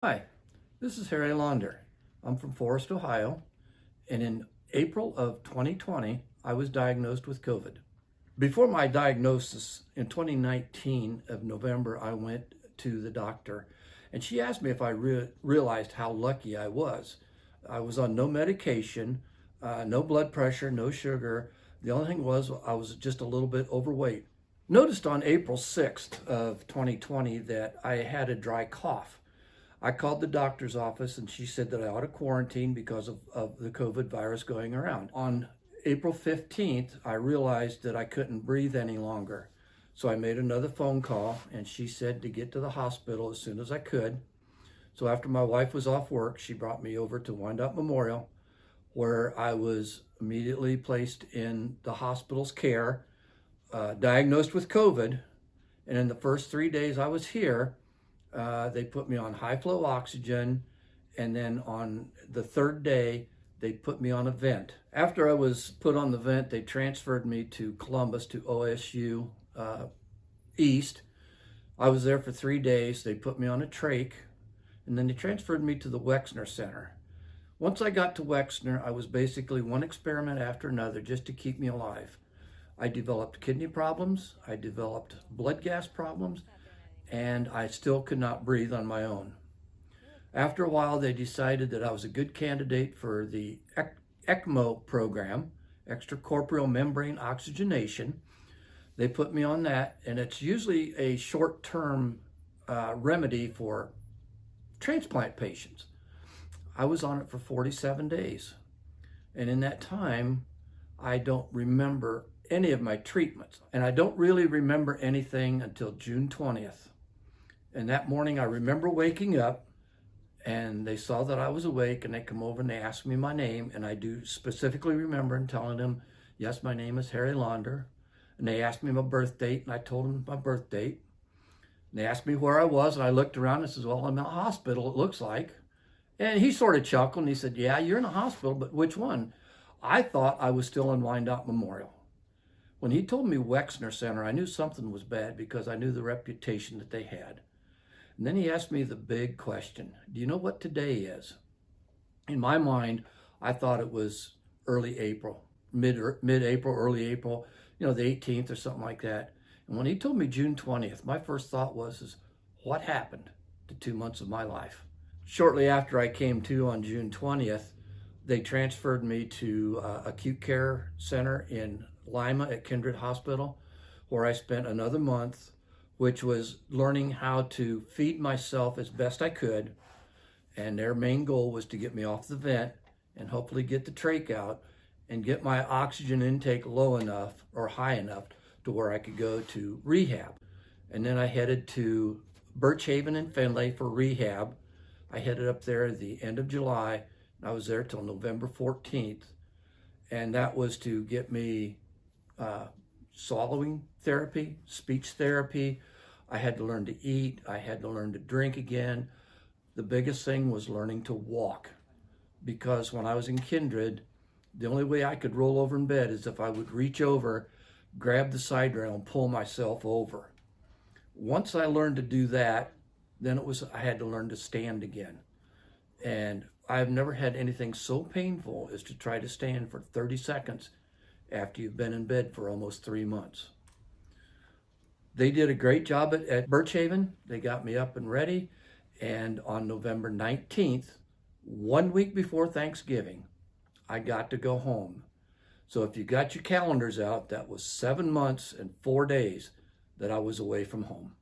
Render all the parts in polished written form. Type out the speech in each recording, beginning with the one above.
Hi, this is Harry Launder. I'm from Forest, Ohio, and in April of 2020, I was diagnosed with COVID. Before my diagnosis in 2019 of November, I went to the doctor, and she asked me if I realized how lucky I was. I was on no medication, no blood pressure, no sugar. The only thing was I was just a little bit overweight. Noticed on April 6th of 2020 that I had a dry cough. I called the doctor's office and she said that I ought to quarantine because of the COVID virus going around. On April 15th, I realized that I couldn't breathe any longer. So I made another phone call and she said to get to the hospital as soon as I could. So after my wife was off work, she brought me over to Wyandotte Memorial, where I was immediately placed in the hospital's care, diagnosed with COVID. And in the first 3 days I was here, they put me on high flow oxygen, and then on the third day, they put me on a vent. After I was put on the vent, they transferred me to Columbus, to OSU East. I was there for 3 days. They put me on a trach, and then they transferred me to the Wexner Center. Once I got to Wexner, I was basically one experiment after another just to keep me alive. I developed kidney problems, I developed blood gas problems, and I still could not breathe on my own. After a while, they decided that I was a good candidate for the ECMO program, extracorporeal membrane oxygenation. They put me on that, and it's usually a short-term remedy for transplant patients. I was on it for 47 days, and in that time, I don't remember any of my treatments, and I don't really remember anything until June 20th. And that morning I remember waking up and they saw that I was awake and they come over and they asked me my name, and I do specifically remember and telling them, yes, my name is Harry Launder. And they asked me my birth date and I told them my birth date. And they asked me where I was and I looked around and said, well, I'm in a hospital, it looks like. And he sort of chuckled and he said, yeah, you're in a hospital, but which one? I thought I was still in Wyandotte Memorial. When he told me Wexner Center, I knew something was bad because I knew the reputation that they had. And then he asked me the big question, do you know what today is? In my mind, I thought it was early April, mid-April, early April, the 18th or something like that. And when he told me June 20th, my first thought was, what happened to 2 months of my life? Shortly after I came to on June 20th, they transferred me to acute care center in Lima at Kindred Hospital, where I spent another month, which was learning how to feed myself as best I could. And their main goal was to get me off the vent and hopefully get the trach out and get my oxygen intake low enough or high enough to where I could go to rehab. And then I headed to Birch Haven and Findlay for rehab. I headed up there at the end of July. I was there till November 14th. And that was to get me swallowing therapy, speech therapy. I had to learn to eat. I had to learn to drink again. The biggest thing was learning to walk, because when I was in Kindred, the only way I could roll over in bed is if I would reach over, grab the side rail and pull myself over. Once I learned to do that, then I had to learn to stand again. And I've never had anything so painful as to try to stand for 30 seconds after you've been in bed for almost 3 months. They did a great job at Birch Haven. They got me up and ready. And on November 19th, 1 week before Thanksgiving, I got to go home. So if you got your calendars out, that was 7 months and 4 days that I was away from home.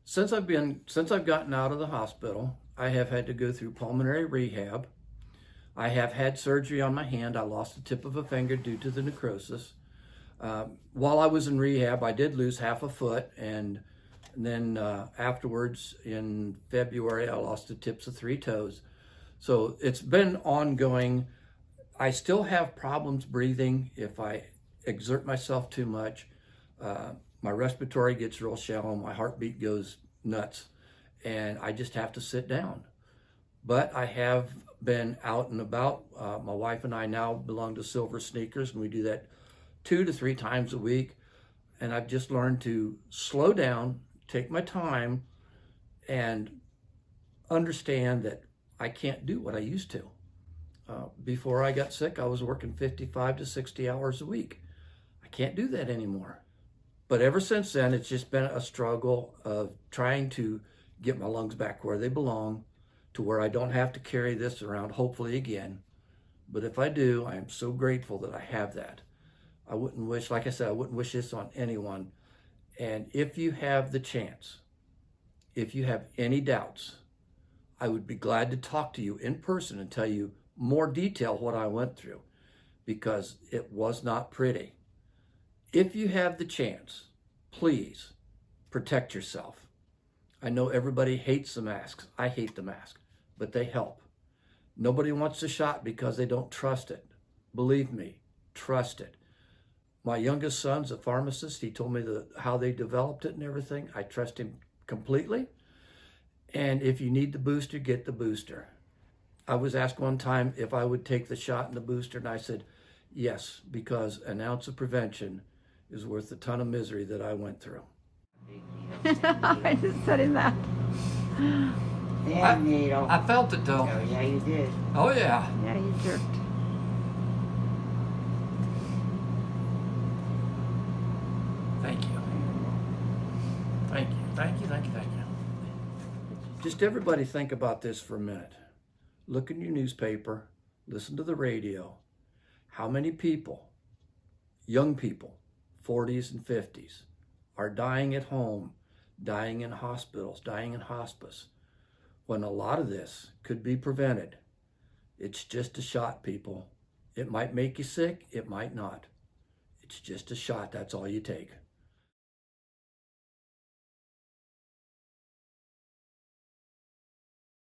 Since I've gotten out of the hospital, I have had to go through pulmonary rehab. I have had surgery on my hand. I lost the tip of a finger due to the necrosis. While I was in rehab, I did lose half a foot, and then afterwards in February, I lost the tips of 3 toes. So it's been ongoing. I still have problems breathing if I exert myself too much. My respiratory gets real shallow, my heartbeat goes nuts, and I just have to sit down. But I have been out and about. My wife and I now belong to Silver Sneakers, and we do that 2 to 3 times a week. And I've just learned to slow down, take my time, and understand that I can't do what I used to. Before I got sick, I was working 55 to 60 hours a week. I can't do that anymore. But ever since then, it's just been a struggle of trying to get my lungs back where they belong, to where I don't have to carry this around, hopefully again. But if I do, I am so grateful that I have that. I wouldn't wish, like I said, I wouldn't wish this on anyone. And if you have the chance, if you have any doubts, I would be glad to talk to you in person and tell you more detail what I went through, because it was not pretty. If you have the chance, please protect yourself. I know everybody hates the masks. I hate the mask, but they help. Nobody wants the shot because they don't trust it. Believe me, trust it. My youngest son's a pharmacist. He told me how they developed it and everything. I trust him completely. And if you need the booster, get the booster. I was asked one time if I would take the shot and the booster, and I said, yes, because an ounce of prevention is worth a ton of misery that I went through. I just said in that. Yeah, needle. I felt it though. Oh, yeah, you did. Oh yeah. Yeah, you jerked. Thank you. Thank you. Thank you. Thank you. Thank you. Just everybody think about this for a minute. Look in your newspaper, listen to the radio. How many people, young people, 40s and 50s, are dying at home, dying in hospitals, dying in hospice, when a lot of this could be prevented? It's just a shot, people. It might make you sick, it might not. It's just a shot, that's all you take.